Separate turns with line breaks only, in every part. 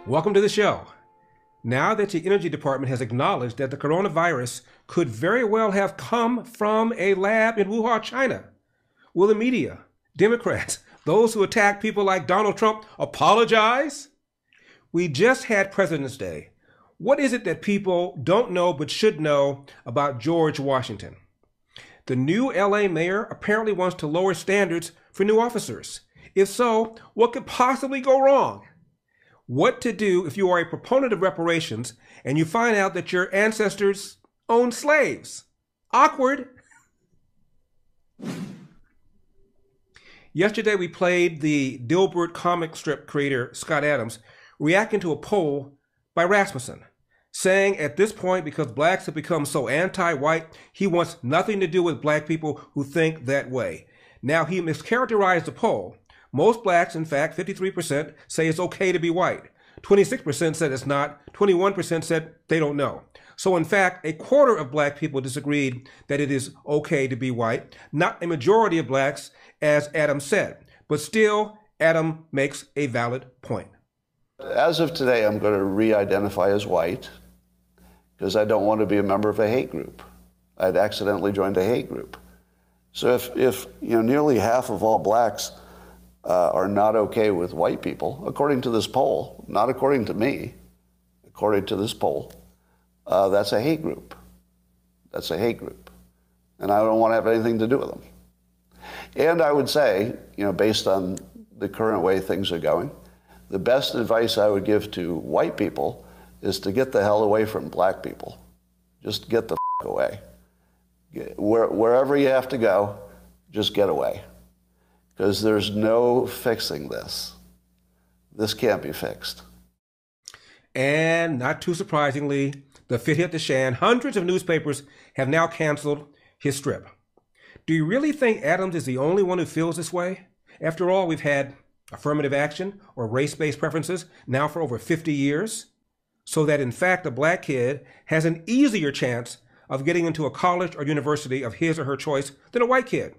Welcome to the show. Now that the Energy Department has acknowledged that the coronavirus could very well have come from a lab in Wuhan, China, will the media, Democrats, those who attack people like Donald Trump apologize? We just had President's Day. What is it that people don't know but should know about George Washington? The new LA mayor apparently wants to lower standards for new officers. If so, what could possibly go wrong? What to do if you are a proponent of reparations and you find out that your ancestors owned slaves? Awkward. Yesterday we played the Dilbert comic strip creator Scott Adams reacting to a poll by Rasmussen, saying at this point, because blacks have become so anti-white, he wants nothing to do with black people who think that way. Now, he mischaracterized the poll. Most blacks, in fact, 53%, say it's okay to be white. 26% said it's not. 21% said they don't know. So, in fact, a quarter of black people disagreed that it is okay to be white. Not a majority of blacks, as Adam said. But still, Adam makes a valid point.
As of today, I'm going to re-identify as white because I don't want to be a member of a hate group. I'd accidentally joined a hate group. So if nearly half of all blacks are not okay with white people, according to this poll, not according to me, according to this poll, that's a hate group. That's a hate group. And I don't want to have anything to do with them. And I would say, based on the current way things are going, the best advice I would give to white people is to get the hell away from black people. Just get the away. Wherever you have to go, just get away. Because there's no fixing this. This can't be fixed.
And not too surprisingly, the fit hit the shan. Hundreds of newspapers have now canceled his strip. Do you really think Adams is the only one who feels this way? After all, we've had affirmative action or race-based preferences now for over 50 years, so that in fact a black kid has an easier chance of getting into a college or university of his or her choice than a white kid.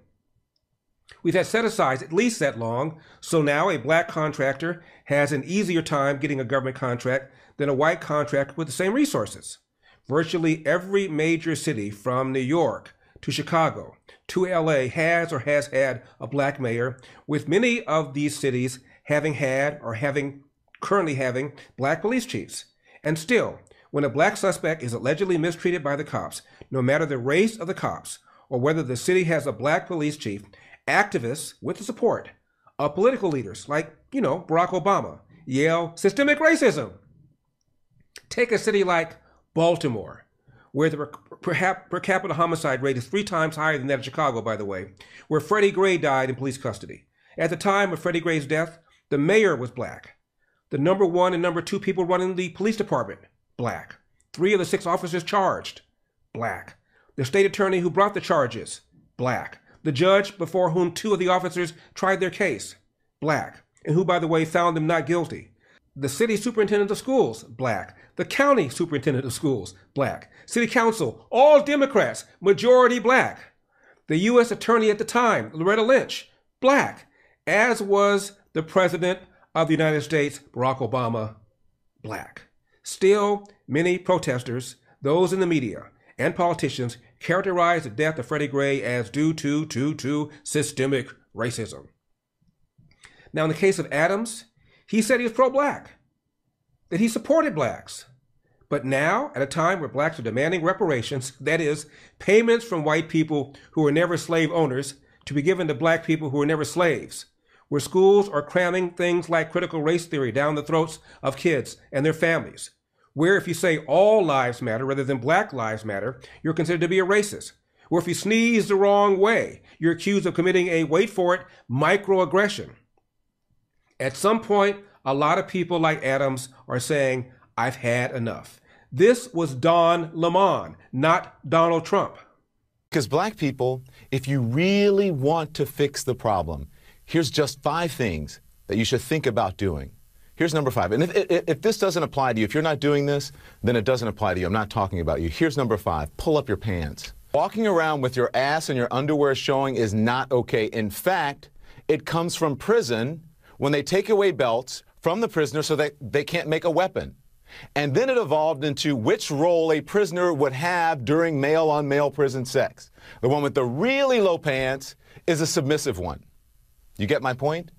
We've had set-asides at least that long, so now a black contractor has an easier time getting a government contract than a white contractor with the same resources. Virtually every major city from New York to Chicago to LA has or has had a black mayor, with many of these cities having had or currently having black police chiefs. And still, when a black suspect is allegedly mistreated by the cops, no matter the race of the cops or whether the city has a black police chief, activists with the support of political leaders like, Barack Obama, yell systemic racism. Take a city like Baltimore, where the per capita homicide rate is 3 times higher than that of Chicago, by the way, where Freddie Gray died in police custody. At the time of Freddie Gray's death, the mayor was black. The number 1 and number 2 people running the police department, black. 3 of the 6 officers charged, black. The state attorney who brought the charges, black. The judge before whom 2 of the officers tried their case, black, and who, by the way, found them not guilty. The city superintendent of schools, black. The county superintendent of schools, black. City council, all Democrats, majority black. The U.S. attorney at the time, Loretta Lynch, black, as was the president of the United States, Barack Obama, black. Still, many protesters, those in the media, and politicians characterize the death of Freddie Gray as due to systemic racism. Now, in the case of Adams, he said he was pro-black, that he supported blacks. But now, at a time where blacks are demanding reparations, that is, payments from white people who were never slave owners to be given to black people who were never slaves, where schools are cramming things like critical race theory down the throats of kids and their families, where if you say all lives matter rather than black lives matter, you're considered to be a racist. Or if you sneeze the wrong way, you're accused of committing a, wait for it, microaggression. At some point, a lot of people like Adams are saying, I've had enough. This was Don Lemon, not Donald Trump.
Because black people, if you really want to fix the problem, here's just 5 things that you should think about doing. Here's number 5. And if this doesn't apply to you, if you're not doing this, then it doesn't apply to you. I'm not talking about you. Here's number 5. Pull up your pants. Walking around with your ass and your underwear showing is not okay. In fact, it comes from prison when they take away belts from the prisoner so that they can't make a weapon. And then it evolved into which role a prisoner would have during male-on-male prison sex. The one with the really low pants is a submissive one. You get my point?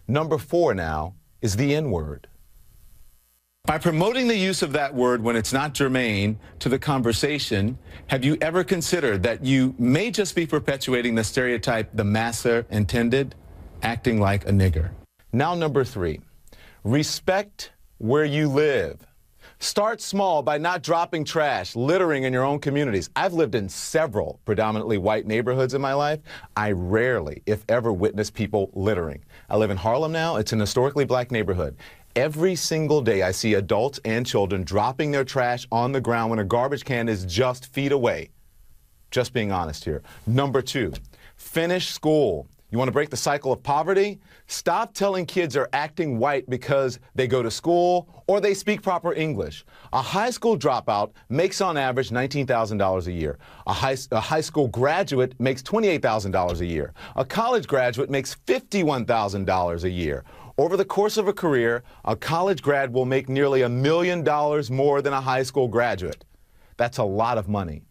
Number 4 now is the N-word. By promoting the use of that word when it's not germane to the conversation, have you ever considered that you may just be perpetuating the stereotype the massa intended, acting like a nigger? Now, number 3, respect where you live. Start small by not dropping trash, littering in your own communities. I've lived in several predominantly white neighborhoods in my life. I rarely, if ever, witness people littering. I live in Harlem now. It's an historically black neighborhood. Every single day I see adults and children dropping their trash on the ground when a garbage can is just feet away. Just being honest here. Number 2, finish school. You want to break the cycle of poverty? Stop telling kids are acting white because they go to school or they speak proper English. A high school dropout makes on average $19,000 a year. A high school graduate makes $28,000 a year. A college graduate makes $51,000 a year. Over the course of a career, a college grad will make nearly $1 million more than a high school graduate. That's a lot of money.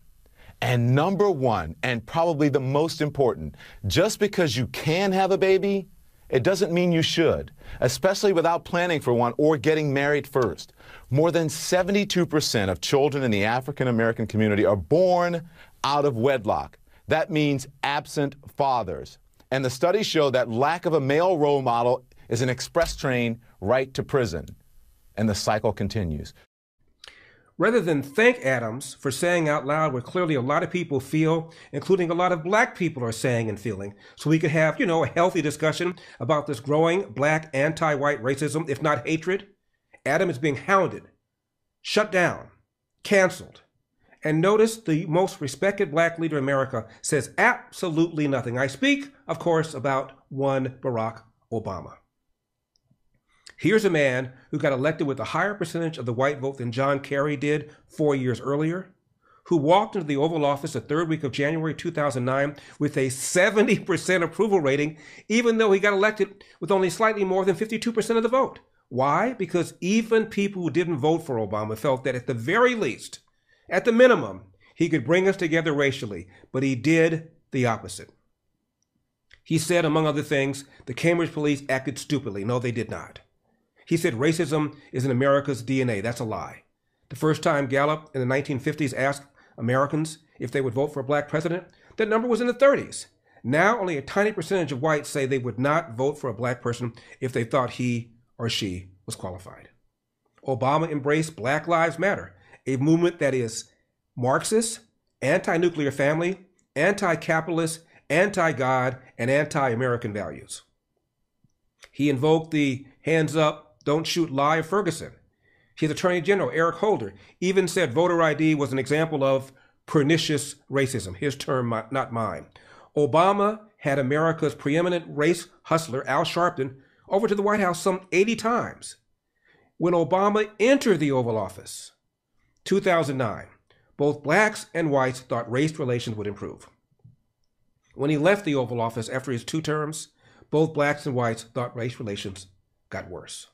And number 1, and probably the most important, just because you can have a baby, it doesn't mean you should, especially without planning for one or getting married first. More than 72% of children in the African American community are born out of wedlock. That means absent fathers. And the studies show that lack of a male role model is an express train right to prison. And the cycle continues.
Rather than thank Adams for saying out loud what clearly a lot of people feel, including a lot of black people are saying and feeling, so we could have, a healthy discussion about this growing black anti-white racism, if not hatred, Adam is being hounded, shut down, canceled. And notice the most respected black leader in America says absolutely nothing. I speak, of course, about one Barack Obama. Here's a man who got elected with a higher percentage of the white vote than John Kerry did 4 years earlier, who walked into the Oval Office the 3rd week of January 2009 with a 70% approval rating, even though he got elected with only slightly more than 52% of the vote. Why? Because even people who didn't vote for Obama felt that at the very least, at the minimum, he could bring us together racially, but he did the opposite. He said, among other things, the Cambridge police acted stupidly. No, they did not. He said racism is in America's DNA. That's a lie. The first time Gallup in the 1950s asked Americans if they would vote for a black president, that number was in the 30s. Now only a tiny percentage of whites say they would not vote for a black person if they thought he or she was qualified. Obama embraced Black Lives Matter, a movement that is Marxist, anti-nuclear family, anti-capitalist, anti-God, and anti-American values. He invoked the hands up, don't shoot lie of Ferguson. His Attorney General, Eric Holder, even said voter ID was an example of pernicious racism. His term, not mine. Obama had America's preeminent race hustler, Al Sharpton, over to the White House some 80 times. When Obama entered the Oval Office, 2009, both blacks and whites thought race relations would improve. When he left the Oval Office after his 2 terms, both blacks and whites thought race relations got worse.